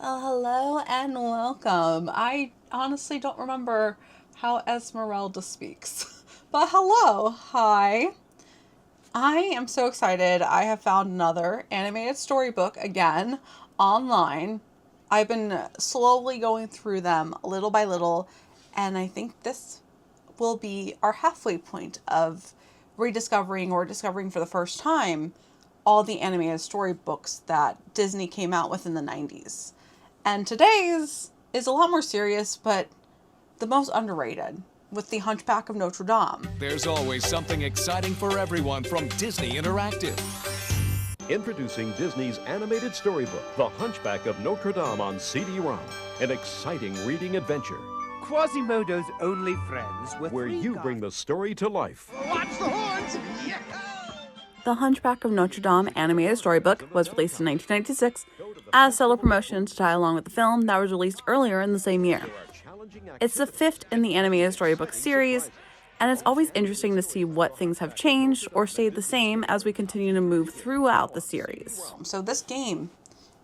Hello and welcome. I honestly don't remember how Esmeralda speaks, but hello, hi. I am so excited. I have found another animated storybook again online. I've been slowly going through them little by little, and I think this will be our halfway point of rediscovering or discovering for the first time all the animated storybooks that Disney came out with in the 90s. And today's is a lot more serious, but the most underrated, with the Hunchback of Notre Dame. There's always something exciting for everyone from Disney Interactive. Introducing Disney's animated storybook, The Hunchback of Notre Dame on CD-ROM. An exciting reading adventure Quasimodo's only friends were where you bring the story to life. Watch the horns! Yeah! The Hunchback of Notre Dame animated storybook was released in 1996 as seller promotion to tie along with the film that was released earlier in the same year. It's the fifth in the animated storybook series, and it's always interesting to see what things have changed or stayed the same as we continue to move throughout the series. So this game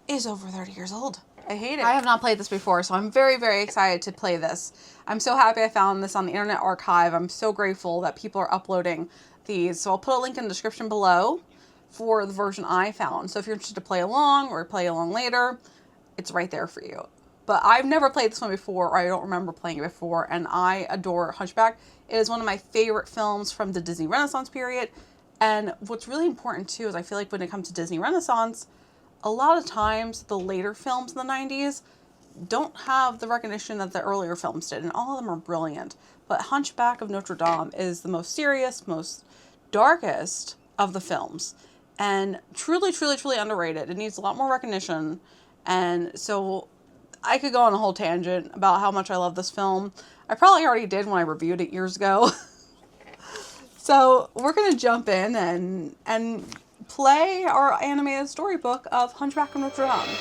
is over 30 years old. I hate it. I have not played this before, so I'm very, very excited to play this. I'm so happy I found this on the Internet Archive. I'm so grateful that people are uploading these. So I'll put a link in the description below for the version I found. So if you're interested to play along or play along later, it's right there for you. But I've never played this one before, or I don't remember playing it before, and I adore Hunchback. It is one of my favorite films from the Disney Renaissance period. And what's really important too is I feel like when it comes to Disney Renaissance, a lot of times the later films in the 90s don't have the recognition that the earlier films did, and all of them are brilliant. But Hunchback of Notre Dame is the most serious, most darkest of the films, and truly, truly, truly underrated. It needs a lot more recognition, and so I could go on a whole tangent about how much I love this film. I probably already did when I reviewed it years ago. So we're going to jump in and play our animated storybook of Hunchback of Notre Dame.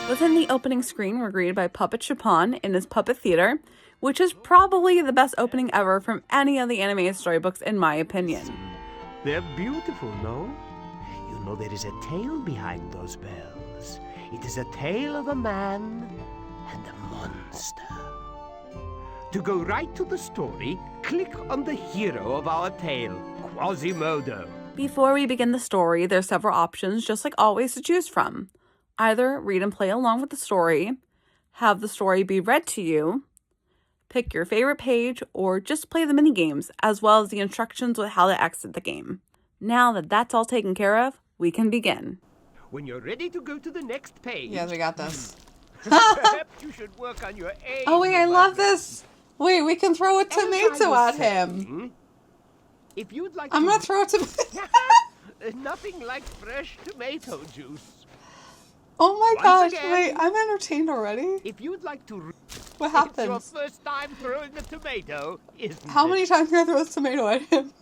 Within the opening screen, we're greeted by Puppet Chopin in his Puppet Theater, which is probably the best opening ever from any of the animated storybooks, in my opinion. They're beautiful, no? You know there is a tale behind those bells. It is a tale of a man and a monster. To go right to the story, click on the hero of our tale, Quasimodo. Before we begin the story, there's several options, just like always, to choose from. Either read and play along with the story, have the story be read to you, pick your favorite page, or just play the mini-games, as well as the instructions with how to exit the game. Now that that's all taken care of, we can begin. When you're ready to go to the next page... Yes, we got this. Perhaps you should work on your aim. Oh wait, I love this! Wait, we can throw a tomato at him! If you'd like I'm to... gonna throw a tomato. Nothing like fresh tomato juice. Oh my Once gosh, again, wait, I'm entertained already. If you'd like to... What It's your happens? first time throwing a tomato, isn't How it? many times can I throw this tomato at him?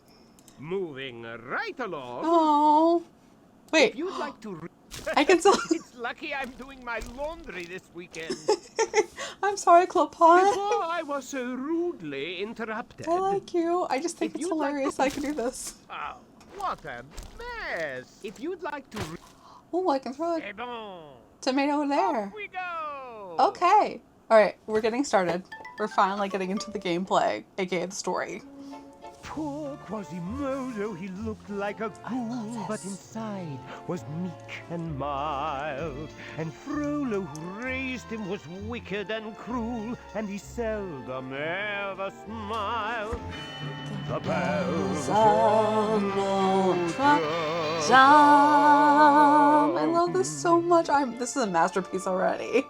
Moving right along. Oh. Wait, If you'd like to... I can still... It's lucky I'm doing my laundry this weekend. I'm sorry, Clopin. Before I was so rudely interrupted. I like you. I just think If it's you'd like hilarious to- I can do this. Oh, what a mess. If you'd like to... Oh, I can throw a C'est bon. tomato there. Off we go. Okay. Alright, we're getting started. We're finally getting into the gameplay, aka the story. Poor Quasimodo, he looked like a ghoul, but inside was meek and mild. And Frollo, who raised him, was wicked and cruel, and he seldom ever smiled. The bells of Notre I love this so much. This is a masterpiece already.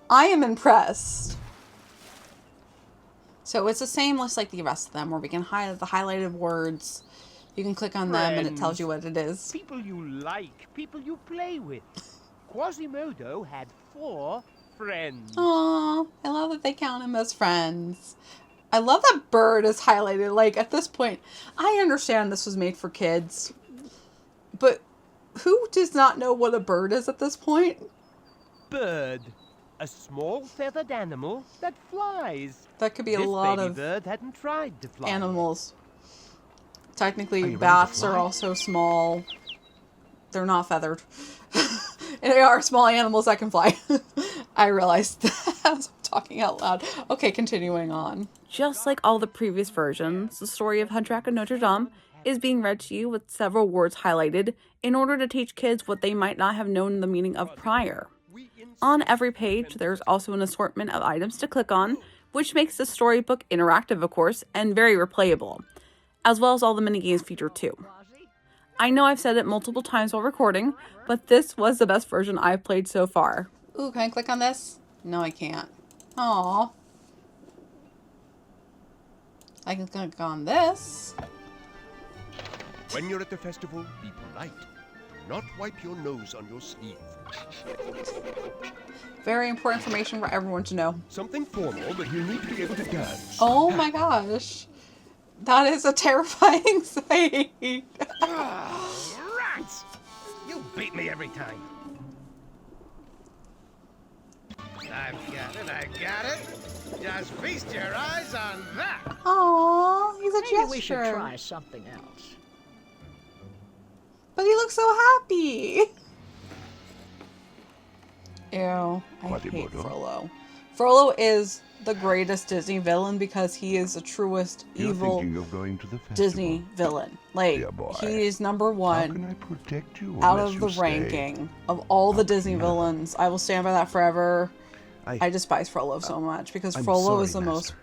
I am impressed. So it's the same list like the rest of them, where we can highlight the highlighted words You can click on them and it tells Friends. you what it is. People you like, people you play with. Quasimodo had 4 friends. Aww, I love that they count him as friends. I love that bird is highlighted. Like, at this point, I understand this was made for kids, but who does not know what a bird is at this point? Bird. A small feathered animal that flies. That could be a This lot baby of bird hadn't tried to fly. animals. Are Technically, you ready to bats are fly? also small. They're not feathered. And they are small animals that can fly. I realized that as I'm talking out loud. Okay, continuing on. Just like all the previous versions, the story of Hunchback of Notre Dame is being read to you with several words highlighted in order to teach kids what they might not have known the meaning of prior. On every page, there's also an assortment of items to click on, which makes the storybook interactive, of course, and very replayable, as well as all the minigames featured too. I know I've said it multiple times while recording, but this was the best version I've played so far. Ooh, can I click on this? No, I can't. Aww. I can click on this. When you're at the festival, be polite. Do not wipe your nose on your sleeve. Very important information for everyone to know. Something formal, but you need to be able to dance. Oh my gosh. That is a terrifying sight. Rats! You beat me every time. I've got it. Just feast your eyes on that. Aww, he's a Maybe we should gesture. try something else. But he looks so happy. Ew, I hate Quasimodo. Frollo. Frollo is the greatest Disney villain because he is the truest You're evil thinking of going to the festival. Disney villain. Like, Dear boy, he is number How can one I protect you out unless of you the stay? ranking of all the Disney villains. I will stand by that forever. I I despise Frollo so much because I'm Frollo sorry, is the most Master.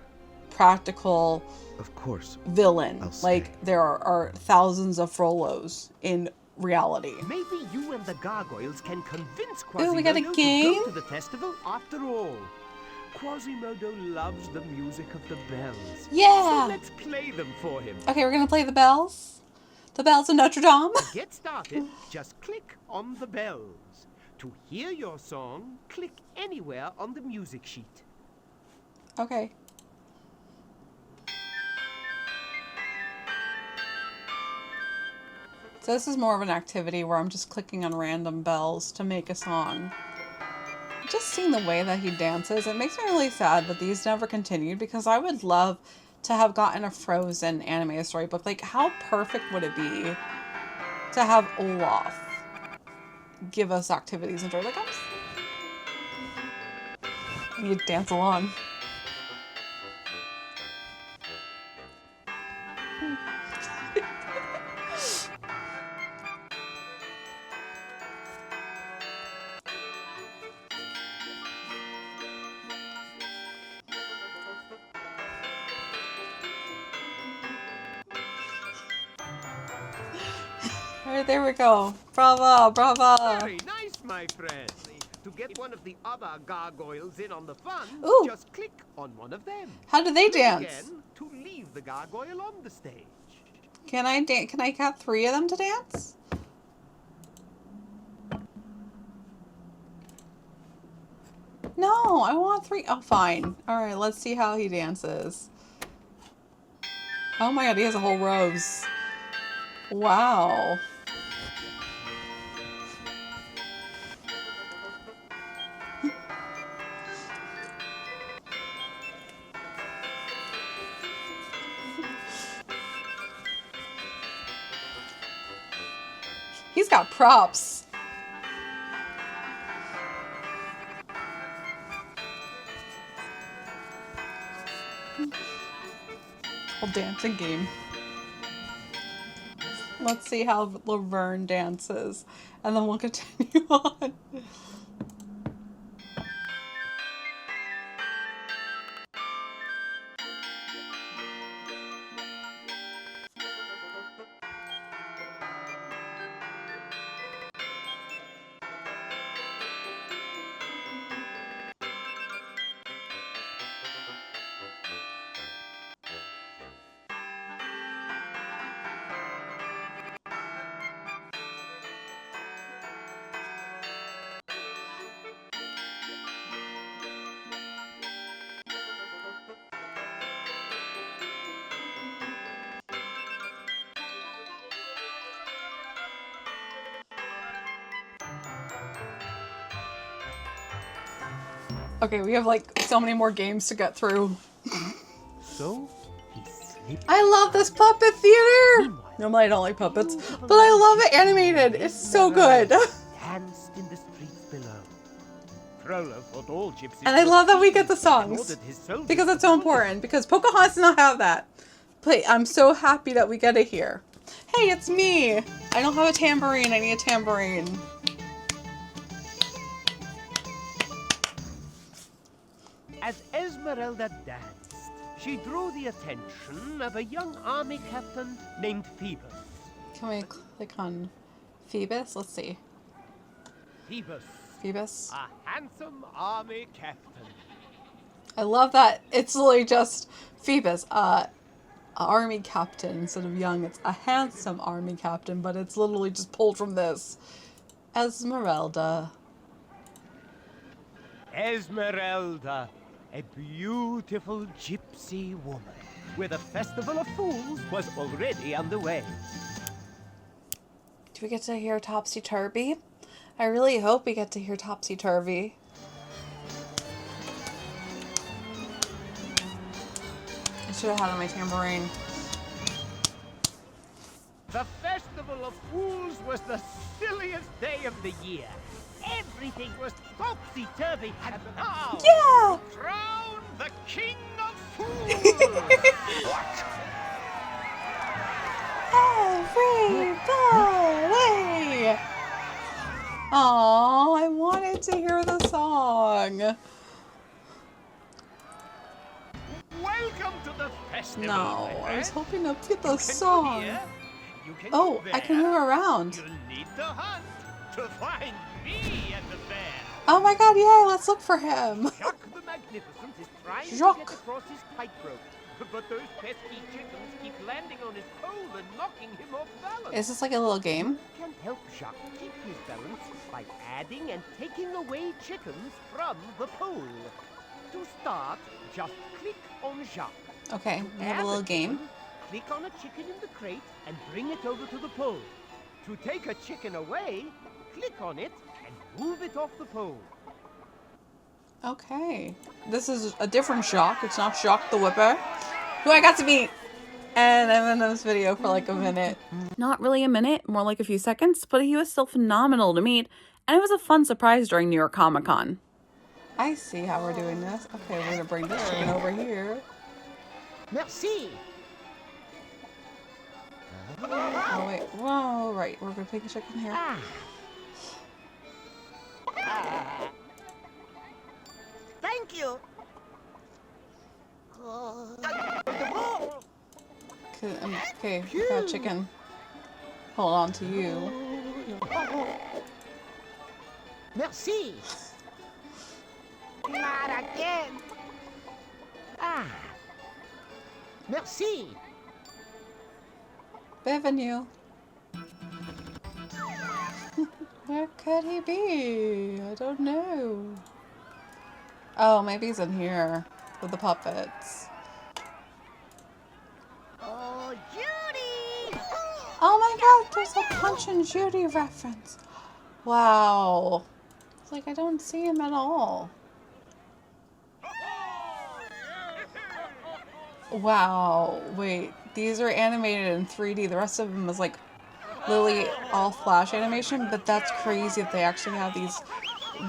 practical Of course. villain. I'll stay. Like, there are thousands of Frollos in reality. Maybe you and the gargoyles can convince Ooh, we got a Quasimodo to game? go to the festival after all. Quasimodo loves the music of the bells. Yeah. So let's play them for him. Okay, we're gonna play the bells. The bells of Notre Dame. To get started, just click on the bells. To hear your song, click anywhere on the music sheet. Okay. So this is more of an activity where I'm just clicking on random bells to make a song. Just seeing the way that he dances, it makes me really sad that these never continued because I would love to have gotten a Frozen animated storybook. Like, how perfect would it be to have Olaf give us activities and joy? Like, you dance along. All right, there we go. Bravo, bravo. Very nice, my friend. To get one of the other gargoyles in on the fun, Ooh. just click on one of them. How do they Click dance? again to leave the gargoyle on the stage. Can I have 3 of them to dance? No, I want 3. Oh, fine. All right, let's see how he dances. Oh my god, he has a whole rose. Wow. He's got props. Whole dancing game. Let's see how Laverne dances, and then we'll continue on. Okay, we have like so many more games to get through. So he slipped. I love this puppet theater! Normally I don't like puppets, but I love it animated. It's so good. Danced in the streets below. Frollo thought all gypsies And I were love that we get the thieves and songs. ordered his soldiers Because it's to so kill them. important. Because Pocahontas does not have that. But I'm so happy that we get it here. Hey, it's me! I don't have a tambourine. I need a tambourine. As Esmeralda danced, she drew the attention of a young army captain named Phoebus. Can we click on Phoebus? Let's see. Phoebus, Phoebus. a handsome army captain. I love that it's literally just Phoebus, army captain instead of young. It's a handsome army captain, but it's literally just pulled from this. Esmeralda. Esmeralda, a beautiful gypsy woman, where the Festival of Fools was already underway. Do we get to hear Topsy Turvy? I really hope we get to hear Topsy Turvy. I should have had on my tambourine. The Festival of Fools was the silliest day of the year. Everything was topsy-turvy, and now Yeah! crown the King of Fools! Everybody! Oh, I wanted to hear the song. Welcome to the festival. No, my I was friend. hoping to get the You can song. go here, you can Oh, go I can there. move around. You'll need to hunt to find me and the bear. Oh my god, yay, let's look for him. Jacques the Magnificent is trying Jacques. to get across his tightrope, but those pesky chickens keep landing on his pole and knocking him off balance. Is this like a little game? You can help Jacques keep his balance by adding and taking away chickens from the pole. To start, just click on Jacques. Okay, we have Add a little the game. chicken, click on a chicken in the crate and bring it over to the pole. To take a chicken away, click on it and move it off the pole. Okay. This is a different Jacques. It's not Jacques the Whipper, who I got to meet. And I'm in this video for like a minute. Not really a minute, more like a few seconds, but he was still phenomenal to meet. And it was a fun surprise during New York Comic Con. I see how we're doing this. Okay, we're gonna bring this chicken over here. Merci. Oh wait, whoa, right. We're gonna pick a chicken here. Thank you. Okay, we got chicken. Hold on to you. Merci. Not again. Merci. Bienvenue. Where could he be? I don't know. Oh, maybe he's in here with the puppets. Oh, Judy! Oh my god, there's a Punch and Judy reference. Wow. It's like I don't see him at all. Wow. Wait, these are animated in 3D. The rest of them is like literally all flash animation, but that's crazy that they actually have these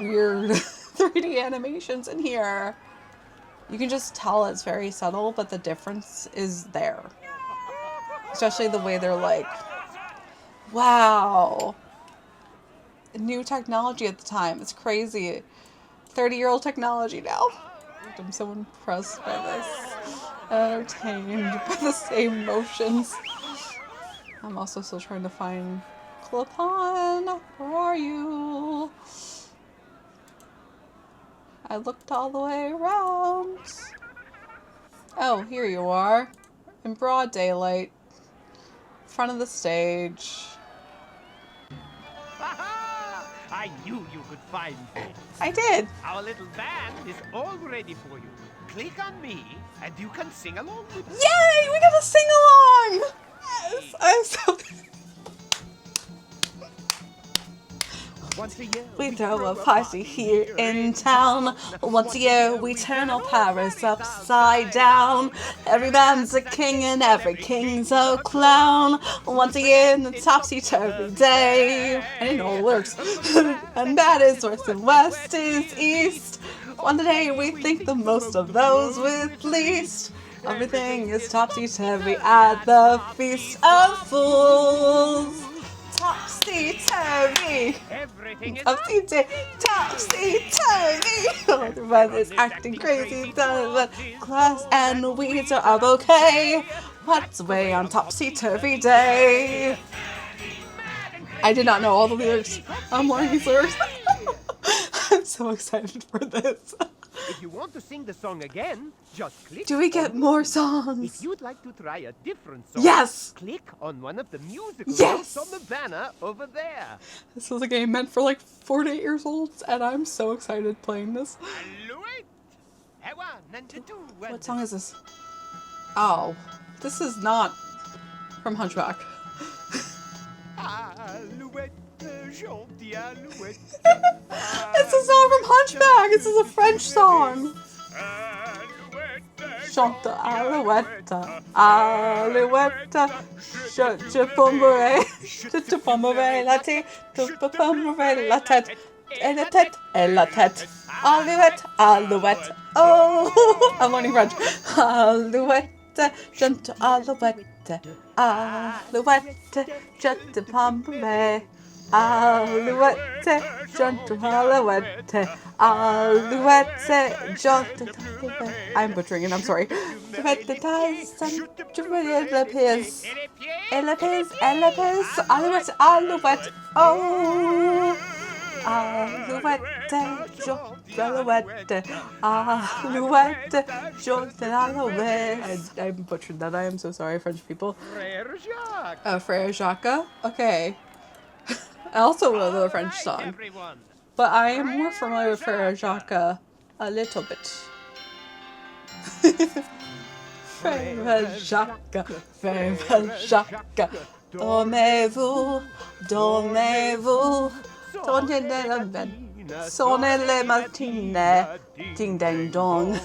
weird 3D animations in here. You can just tell it's very subtle, but the difference is there. Especially the way they're like, wow. New technology at the time. It's crazy. 30-year-old technology now. I'm so impressed by this. Entertained by the same motions. I'm also still trying to find Clothon. Where are you? I looked all the way around. Oh, here you are. In broad daylight. Front of the stage. I knew you could find me. I did. Our little band is all ready for you. Click on me, and you can sing along with us. Yay! We gotta sing along! Yes! I'm so... We throw a party here in town. Once a year we turn all Paris upside down. Every man's a king and every king's a clown. Once a year in the topsy-turvy day. I didn't know all the lyrics. And that is west and west is east. One day we think the most of those with least. Everything is topsy-turvy at the Feast of Fools. Topsy-turvy. Topsy-turvy. Everyone is acting crazy. But glass and weeds are all okay. What's away on topsy-turvy day? I did not know all the lyrics. I'm learning these lyrics. I'm so excited for this. If you want to sing the song again, just click. Do we get more songs? If you'd like to try a different song, Yes! click on one of the musical Yes! notes on the banner over there. This was a game meant for like 4 to 8 years old, and I'm so excited playing this. What song is this? Oh, this is not from Hunchback. It's a song from Hunchback! This is a French song! Chante alouette, alouette, je pommerai la tête, je pommerai la tête, et la tête, alouette, alouette, oh! I'm learning French. Alouette, chante alouette, alouette, je te pommerai. Alouette, chante alouette, alouette, chante alouette. I'm butchering it, I'm sorry. Alouette, alouette, oh. Alouette, chante alouette, alouette, chante alouette. I butchered that, I am so sorry, French people. Frère Jacques, okay. I also know the French song, but I am more familiar with Frère Jacques a little bit. Frère Jacques, dormez-vous, dormez-vous, sonnez les matines, ding ding dong,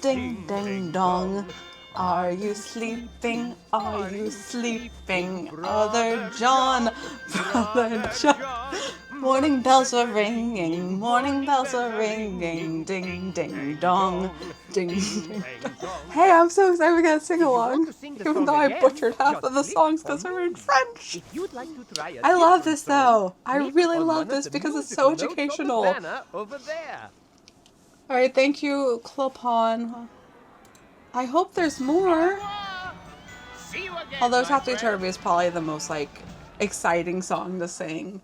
ding ding dong. Are you sleeping? Are you sleeping? Brother John, Brother John. Morning bells are ringing, morning bells are ringing, ding ding dong, ding ding dong. Hey, I'm so excited we got to sing along, even though I butchered half of the songs because they're in French. I love this though. I really love this because it's so educational. Alright, thank you, Clopon. I hope there's more. Although Topsy-Turvy is probably the most, like, exciting song to sing.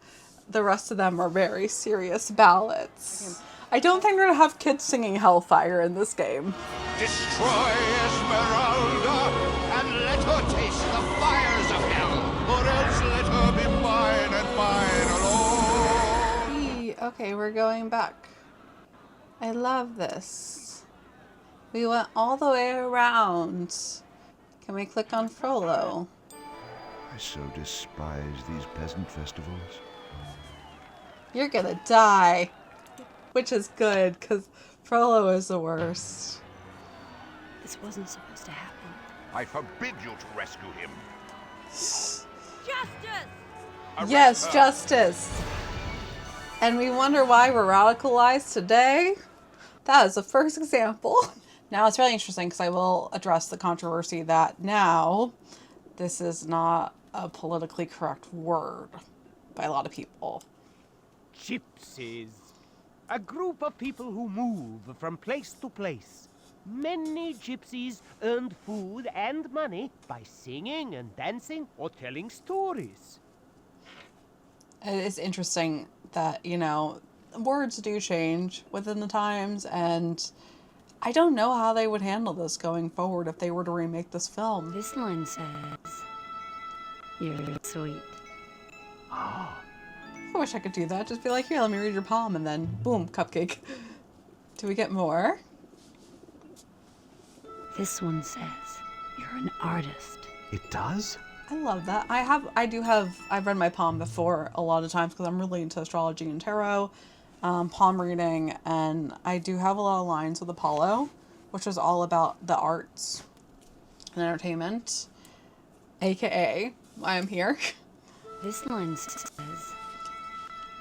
The rest of them are very serious ballads. I don't think we're gonna have kids singing Hellfire in this game. Destroy Esmeralda and let her taste the fires of hell, or else let her be mine and mine alone. Okay, we're going back. I love this. We went all the way around. Can we click on Frollo? I so despise these peasant festivals. You're gonna die. Which is good, because Frollo is the worst. This wasn't supposed to happen. I forbid you to rescue him. Justice! Yes, justice. And we wonder why we're radicalized today? That is the first example. Now it's really interesting because I will address the controversy that now this is not a politically correct word by a lot of people. Gypsies. A group of people who move from place to place. Many gypsies earned food and money by singing and dancing or telling stories. It is interesting that, you know, words do change within the times, and I don't know how they would handle this going forward if they were to remake this film. This line says, "You're sweet." I wish I could do that. Just be like, here, let me read your palm, and then boom, cupcake. Do we get more? This one says, "You're an artist." It does? I love that. I've read my palm before a lot of times because I'm really into astrology and tarot, palm reading, and I do have a lot of lines with Apollo, which is all about the arts and entertainment, aka why I'm here. This line says,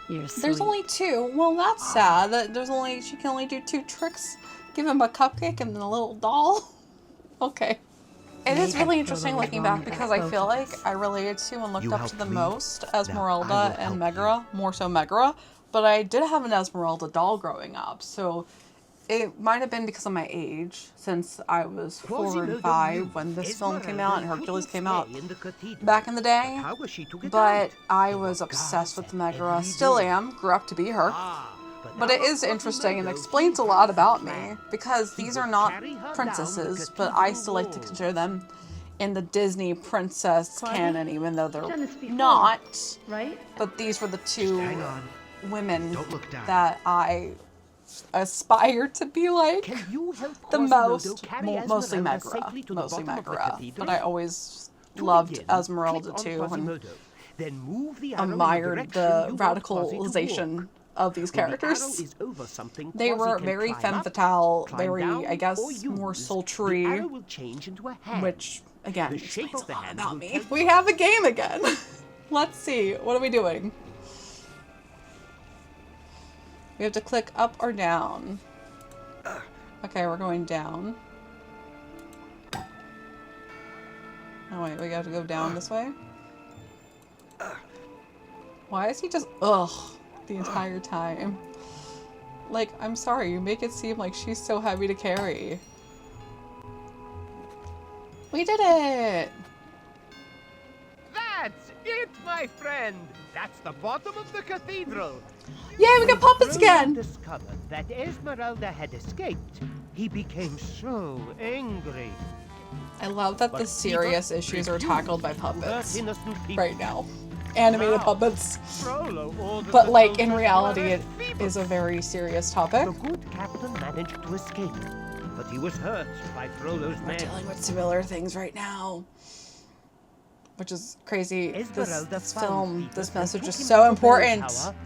"You're sweet." There's only 2. Well, that's sad. That she can only do 2 tricks. Give him a cupcake and then a little doll. Okay. It is really interesting looking back because I feel like I related to and looked up to the most Esmeralda and Megara, more so Megara, but I did have an Esmeralda doll growing up, so it might have been because of my age, since I was 4 and 5 when this film came out and Hercules came out back in the day, but I was obsessed with Megara, still am, grew up to be her. But it is interesting and explains a lot about me, because these are not princesses, but I still like to consider them in the Disney princess canon, even though they're not. Right? But these were the 2 women that I aspire to be like the most. Mostly Megara. But I always loved Esmeralda too, and admired the radicalization of these characters. They were very femme fatale, very, I guess, more sultry, which, again, explains a lot about me. We have a game again. Let's see. What are we doing? We have to click up or down. Okay, we're going down. Oh wait, we got to go down this way? Why is he just the entire time? Like, I'm sorry, you make it seem like she's so heavy to carry. We did it! That's it, my friend! That's the bottom of the cathedral! Yay, we got puppets again! Discovered that Esmeralda had escaped. He became so angry. I love that the serious issues are tackled by puppets right now. Animated puppets. But like in reality it is a very serious topic. The good captain managed to escape, but he was hurt by Frollo's men. We're dealing with similar things right now, which is crazy. This film, this message is so important.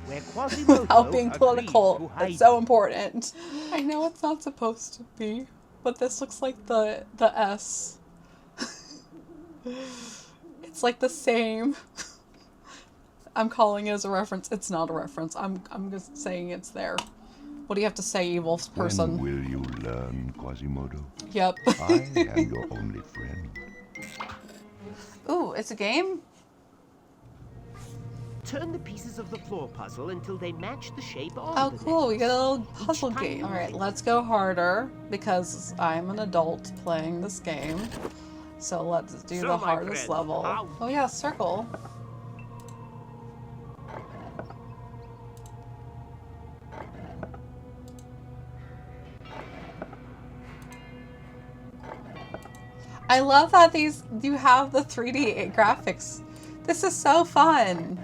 Without being political, it's so important. I know it's not supposed to be, but this looks like the S. It's like the same. I'm calling it as a reference. It's not a reference. I'm just saying it's there. What do you have to say, evil person? When will you learn, Quasimodo? Yep. I am your only friend. Ooh, it's a game? Turn the pieces of the floor puzzle until they match the shape of Oh, the cool. We necklace. got a little puzzle game. Alright, let's go harder because I'm an adult playing this game. So let's do the hardest level. Oh yeah, circle. I love that you have the 3D graphics. This is so fun.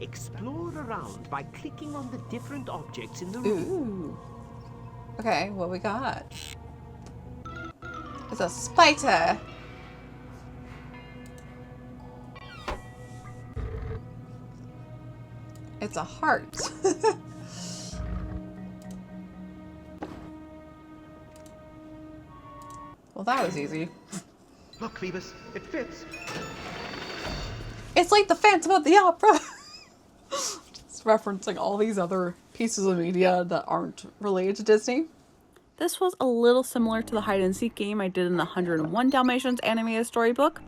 Explore around by clicking on the different objects in the room. Ooh. Okay, what we got? It's a spider. It's a heart. Well, that was easy. Look, Phoebus, it fits. It's like the Phantom of the Opera. Just referencing all these other pieces of media that aren't related to Disney. This was a little similar to the hide and seek game I did in the 101 Dalmatians animated storybook.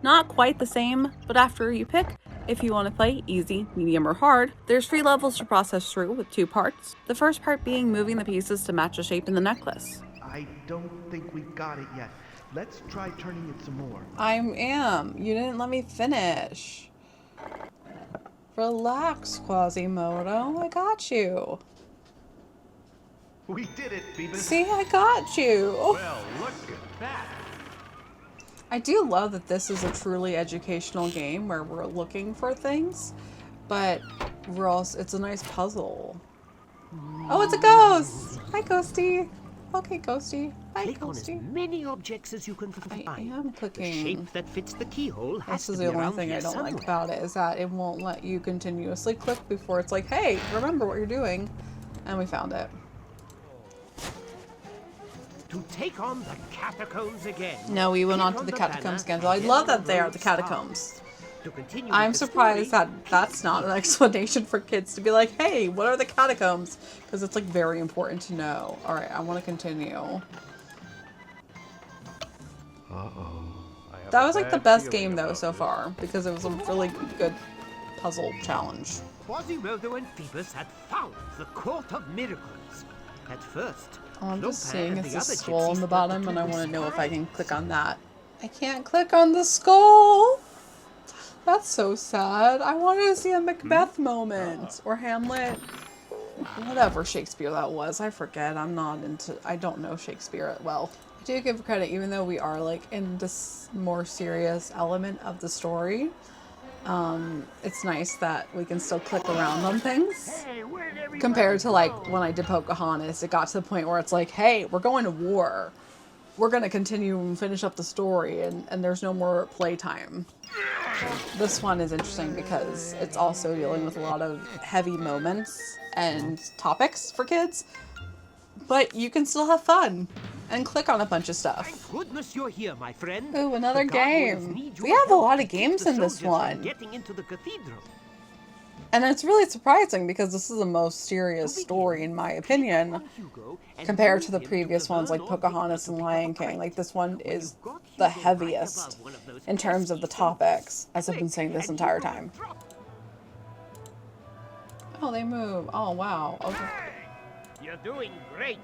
Not quite the same, but after you pick if you want to play easy, medium, or hard, there's 3 levels to process through with 2 parts. The first part being moving the pieces to match the shape in the necklace. I don't think we've got it yet. Let's try turning it some more. I am. You didn't let me finish. Relax, Quasimodo. I got you. We did it, Phoebus. See, I got you. Well, look at that. I do love that this is a truly educational game where we're looking for things, but it's a nice puzzle. Oh, it's a ghost! Hi, Ghosty. Okay, Ghosty. Click on as many objects as you can find. I am The clicking. shape that fits the keyhole has This to is be the only around thing I here don't like somewhere. about it, is that it won't let you continuously click before it's like, hey, remember what you're doing. And we found it. To take on the catacombs again. No, we went click on to on the banner catacombs and again. I then love on that they are road the start. catacombs. To continue I'm with the surprised story, that that's not an explanation for kids to be like, hey, what are the catacombs? Because it's like very important to know. All right, I want to continue. That was like the best game though so far, because it was a really good puzzle challenge. Quasimodo and Phoebus had found the Court of Miracles. At first, I'm just Clopin seeing and it's the a other skull gypsies on the thought bottom, two and I were want to know if I can spies. click on that. I can't click on the skull! That's so sad. I wanted to see a Macbeth moment, or Hamlet. Whatever Shakespeare that was, I forget. I don't know Shakespeare well. I do give credit, even though we are like in this more serious element of the story. It's nice that we can still click around on things. Compared to like when I did Pocahontas, it got to the point where it's like, hey, we're going to war. We're going to continue and finish up the story, and there's no more playtime. This one is interesting because it's also dealing with a lot of heavy moments and topics for kids, but you can still have fun and click on a bunch of stuff. Thank goodness you're here, my friend. Ooh, another The Gargoyles game. need We your have a help lot to of keep games the in this soldiers from one. Getting into the cathedral. And it's really surprising because this is the most serious story, in my opinion, compared to the previous ones like Pocahontas and Lion King. Like, this one is the heaviest in terms of the topics, as I've been saying this entire time. Oh, they move. Oh, wow. Okay. You're doing great.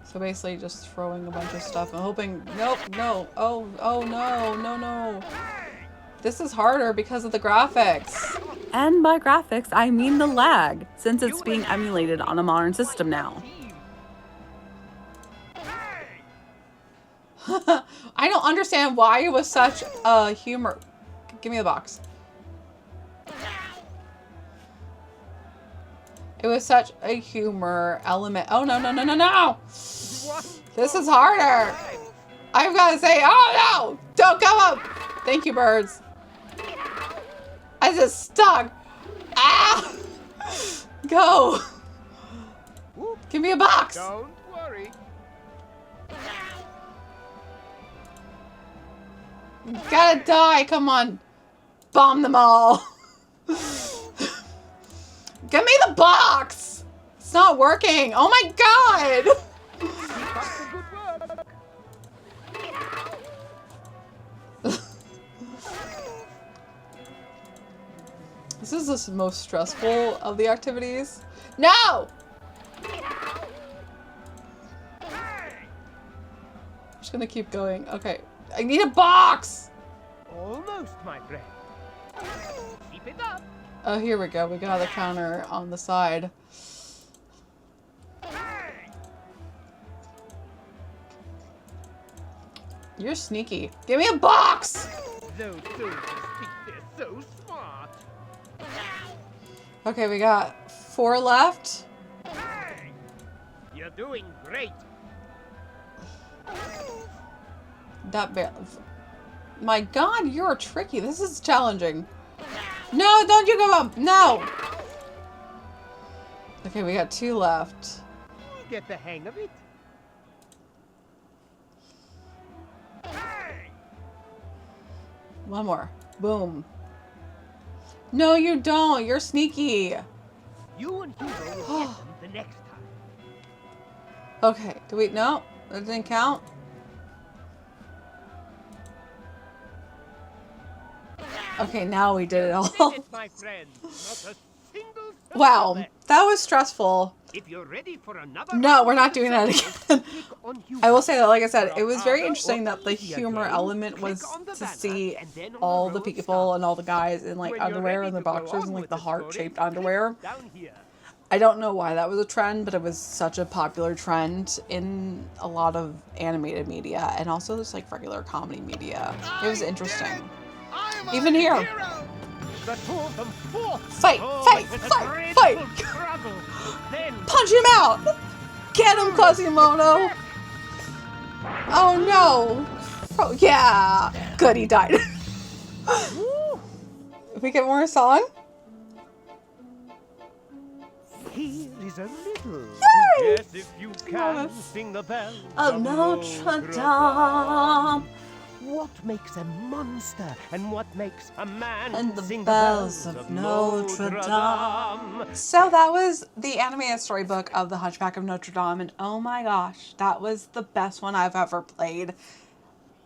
So basically just throwing a bunch of stuff and hoping, nope, no, oh, no. This is harder because of the graphics. And by graphics, I mean the lag, since it's being emulated on a modern system now. I don't understand why it was such a humor. Give me the box. It was such a humor element. Oh, no. This is harder. I've got to say, oh, no. Don't come up. Thank you, birds. I just stuck. Ah! Go. Give me a box. Don't worry. Gotta die. Come on. Bomb them all. Give me the box. It's not working. Oh my god. Keep up the good work. This is the most stressful of the activities. No! I'm just gonna keep going. Okay. I need a box! Almost, my friend. Keep it up. Oh, here we go. We got the counter on the side. You're sneaky. Give me a box! Those soldiers think they're so smart. Okay, we got 4 left. You're doing great. That barely. My god, you're tricky. This is challenging. No, don't you give up. No! Okay, we got 2 left. You get the hang of it. One more. Boom. No, you don't. You're sneaky. You and Hugo will get them the next time. Okay. Do we? No, that didn't count. Okay, now we did it all. Did it, my friend. Not a single soldier Wow, left. that was stressful. If you're ready for another No, round we're not of doing that exercise, again. click on Hugo. I will say that, like I said, it was For a very harder interesting or that the easier humor game, element click was on the to banner see and then on all the the road people start. and all the guys in like When you're underwear ready and the to go boxers on and like with the the story, heart-shaped click underwear. down here. I don't know why that was a trend, but it was such a popular trend in a lot of animated media and also just like regular comedy media. It was interesting. Even here. The two of them fought. Fight, Oh, fight, it was a fight, dreadful fight. struggle. Then Punch him out! Get him, Quasimodo! Oh no! Oh yeah! Good, he died. If we get more song? Here is a riddle. Yay! Guess if you can sing the bells Of Notre Dame. What makes a monster and what makes a man And the sing bells the bells of Notre Dame. Dame? So that was the animated storybook of The Hunchback of Notre Dame, and oh my gosh, that was the best one I've ever played.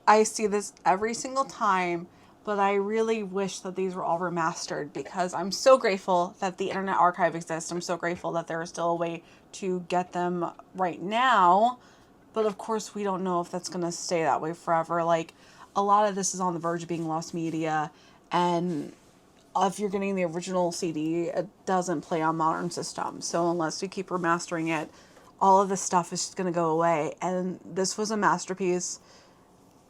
I see this every single time, but I really wish that these were all remastered because I'm so grateful that the Internet Archive exists. I'm so grateful that there is still a way to get them right now. But of course, we don't know if that's going to stay that way forever. Like, a lot of this is on the verge of being lost media. And if you're getting the original CD, it doesn't play on modern systems. So unless we keep remastering it, all of this stuff is just going to go away. And this was a masterpiece.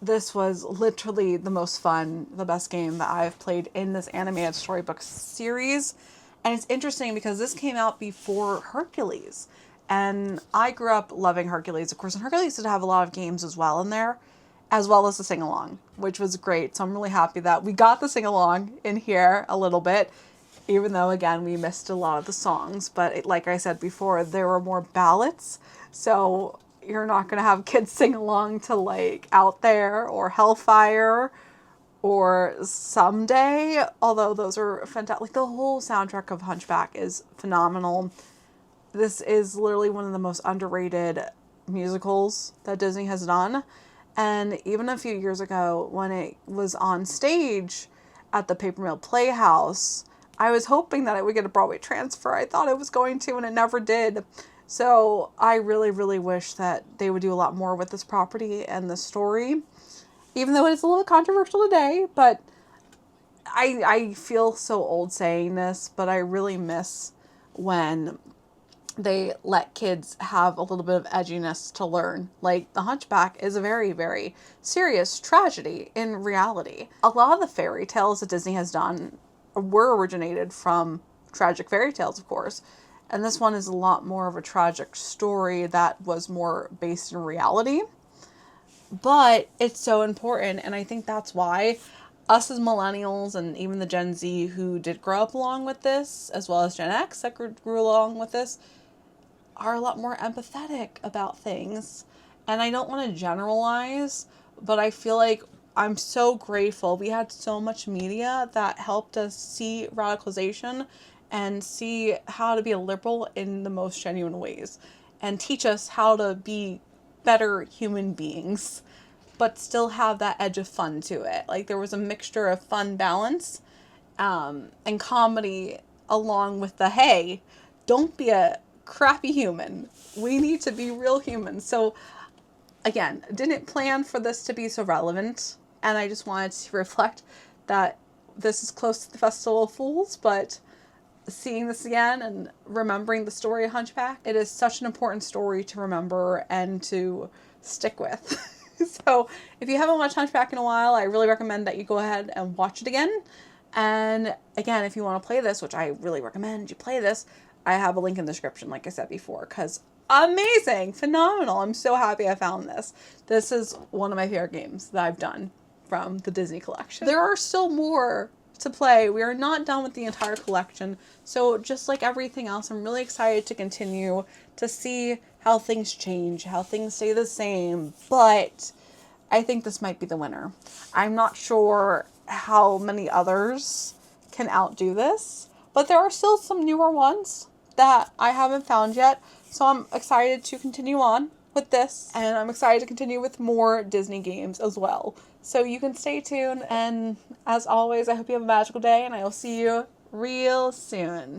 This was literally the most fun, the best game that I've played in this animated storybook series. And it's interesting because this came out before Hercules. And I grew up loving Hercules, of course, and Hercules did have a lot of games as well in there, as well as the sing-along, which was great. So I'm really happy that we got the sing-along in here a little bit, even though, again, we missed a lot of the songs. But like I said before, there were more ballads, so you're not going to have kids sing along to, like, Out There or Hellfire or Someday, although those are fantastic. Like, the whole soundtrack of Hunchback is phenomenal. This is literally one of the most underrated musicals that Disney has done. And even a few years ago, when it was on stage at the Paper Mill Playhouse, I was hoping that it would get a Broadway transfer. I thought it was going to, and it never did. So I really, really wish that they would do a lot more with this property and the story. Even though it's a little controversial today, but I feel so old saying this, but I really miss when they let kids have a little bit of edginess to learn. Like, The Hunchback is a very, very serious tragedy in reality. A lot of the fairy tales that Disney has done were originated from tragic fairy tales, of course. And this one is a lot more of a tragic story that was more based in reality. But it's so important, and I think that's why us as millennials and even the Gen Z who did grow up along with this, as well as Gen X that grew along with this, are a lot more empathetic about things. And I don't want to generalize, but I feel like I'm so grateful. We had so much media that helped us see radicalization and see how to be a liberal in the most genuine ways and teach us how to be better human beings, but still have that edge of fun to it. Like, there was a mixture of fun balance and comedy along with the, hey, don't be a crappy human. We need to be real humans. So again, didn't plan for this to be so relevant, and I just wanted to reflect that this is close to the Festival of Fools, but seeing this again and remembering the story of Hunchback, it is such an important story to remember and to stick with. So if you haven't watched Hunchback in a while, I really recommend that you go ahead and watch it again. And again, if you want to play this, which I really recommend you play this, I have a link in the description, like I said before, because amazing, phenomenal. I'm so happy I found this. This is one of my favorite games that I've done from the Disney collection. There are still more to play. We are not done with the entire collection. So just like everything else, I'm really excited to continue to see how things change, how things stay the same. But I think this might be the winner. I'm not sure how many others can outdo this, but there are still some newer ones that I haven't found yet. So I'm excited to continue on with this, and I'm excited to continue with more Disney games as well. So you can stay tuned, and as always, I hope you have a magical day, and I will see you real soon.